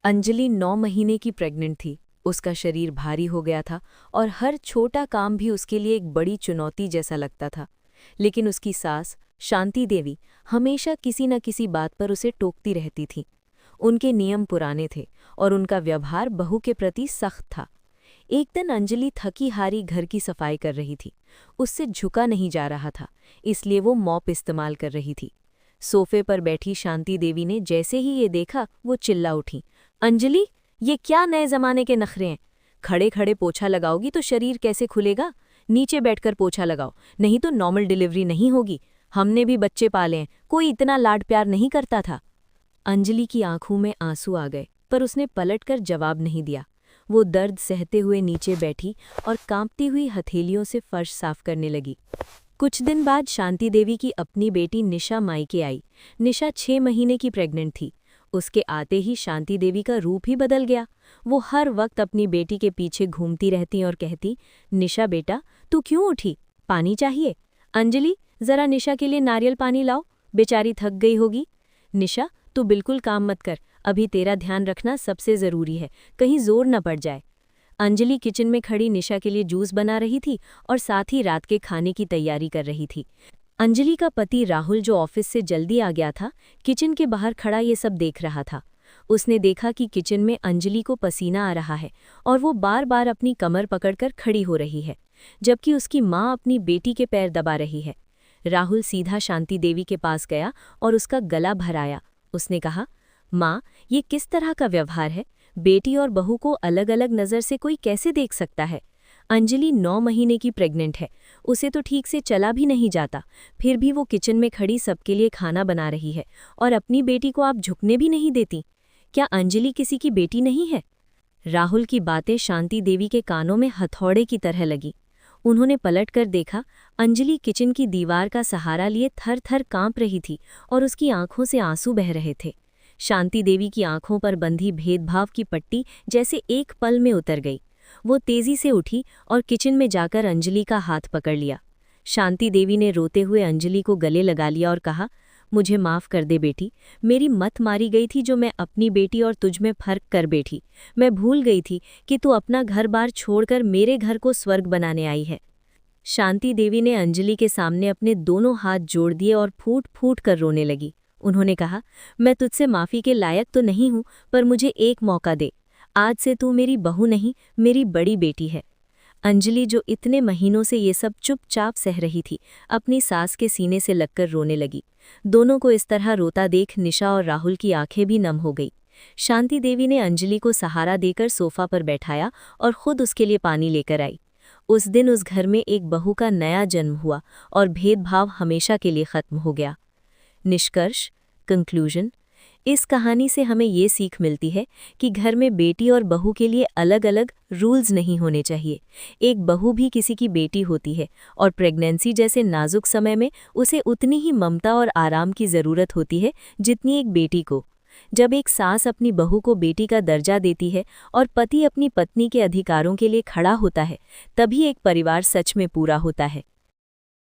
अंजलि 9 महीने की प्रेग्नेंट थी। उसका शरीर भारी हो गया था और हर छोटा काम भी उसके लिए एक बड़ी चुनौती जैसा लगता था। लेकिन उसकी सास शांति देवी हमेशा किसी न किसी बात पर उसे टोकती रहती थी। उनके नियम पुराने थे और उनका व्यवहार बहू के प्रति सख्त था। एक दिन अंजलि थकी हारी घर की सफाई कर रही थी। उससे झुका नहीं जा रहा था, इसलिए वो मॉप इस्तेमाल कर रही थी। सोफे पर बैठी शांति देवी ने जैसे ही ये देखा वो चिल्ला उठी, अंजलि, ये क्या नए जमाने के नखरे हैं? खड़े खड़े पोछा लगाओगी तो शरीर कैसे खुलेगा? नीचे बैठकर पोछा लगाओ, नहीं तो नॉर्मल डिलीवरी नहीं होगी। हमने भी बच्चे पाले हैं, कोई इतना लाड प्यार नहीं करता था। अंजलि की आंखों में आंसू आ गए, पर उसने पलटकर जवाब नहीं दिया। वो दर्द सहते हुए नीचे बैठी और कांपती हुई हथेलियों से फर्श साफ करने लगी। कुछ दिन बाद शांति देवी की अपनी बेटी निशा मायके आई। निशा 6 महीने की प्रेग्नेंट थी। उसके आते ही शांति देवी का रूप ही बदल गया। वो हर वक्त अपनी बेटी के पीछे घूमती रहती और कहती, निशा बेटा, तू क्यों उठी? पानी चाहिए? अंजलि, जरा निशा के लिए नारियल पानी लाओ, बेचारी थक गई होगी। निशा, तू बिल्कुल काम मत कर, अभी तेरा ध्यान रखना सबसे ज़रूरी है, कहीं जोर न पड़ जाए। अंजलि किचन में खड़ी निशा के लिए जूस बना रही थी और साथ ही रात के खाने की तैयारी कर रही थी। अंजलि का पति राहुल, जो ऑफिस से जल्दी आ गया था, किचन के बाहर खड़ा ये सब देख रहा था। उसने देखा कि किचन में अंजलि को पसीना आ रहा है और वो बार बार अपनी कमर पकड़कर खड़ी हो रही है, जबकि उसकी माँ अपनी बेटी के पैर दबा रही है। राहुल सीधा शांति देवी के पास गया और उसका गला भराया। उसने कहा, माँ, ये किस तरह का व्यवहार है? बेटी और बहू को अलग अलग नज़र से कोई कैसे देख सकता है? अंजलि 9 महीने की प्रेग्नेंट है, उसे तो ठीक से चला भी नहीं जाता, फिर भी वो किचन में खड़ी सबके लिए खाना बना रही है और अपनी बेटी को आप झुकने भी नहीं देती। क्या अंजलि किसी की बेटी नहीं है? राहुल की बातें शांति देवी के कानों में हथौड़े की तरह लगी। उन्होंने पलटकर देखा, अंजलि किचन की दीवार का सहारा लिए थर थर कांप रही थी और उसकी आंखों से आंसू बह रहे थे। शांति देवी की आंखों पर बंधी भेदभाव की पट्टी जैसे एक पल में उतर गई। वो तेजी से उठी और किचन में जाकर अंजलि का हाथ पकड़ लिया। शांति देवी ने रोते हुए अंजलि को गले लगा लिया और कहा, मुझे माफ़ कर दे बेटी, मेरी मत मारी गई थी जो मैं अपनी बेटी और तुझ में फर्क कर बैठी। मैं भूल गई थी कि तू अपना घर बार छोड़कर मेरे घर को स्वर्ग बनाने आई है। शांति देवी ने अंजलि के सामने अपने दोनों हाथ जोड़ दिए और फूट फूट कर रोने लगी। उन्होंने कहा, मैं तुझसे माफ़ी के लायक तो नहीं हूँ, पर मुझे एक मौका दे। आज से तू मेरी बहू नहीं, मेरी बड़ी बेटी है। अंजलि, जो इतने महीनों से ये सब चुपचाप सह रही थी, अपनी सास के सीने से लगकर रोने लगी। दोनों को इस तरह रोता देख निशा और राहुल की आंखें भी नम हो गई। शांति देवी ने अंजलि को सहारा देकर सोफा पर बैठाया और खुद उसके लिए पानी लेकर आई। उस दिन उस घर में एक बहू का नया जन्म हुआ और भेदभाव हमेशा के लिए खत्म हो गया। निष्कर्ष, कंक्लूजन, इस कहानी से हमें ये सीख मिलती है कि घर में बेटी और बहू के लिए अलग अलग रूल्स नहीं होने चाहिए। एक बहू भी किसी की बेटी होती है और प्रेगनेंसी जैसे नाजुक समय में उसे उतनी ही ममता और आराम की ज़रूरत होती है जितनी एक बेटी को। जब एक सास अपनी बहू को बेटी का दर्जा देती है और पति अपनी पत्नी के अधिकारों के लिए खड़ा होता है, तभी एक परिवार सच में पूरा होता है।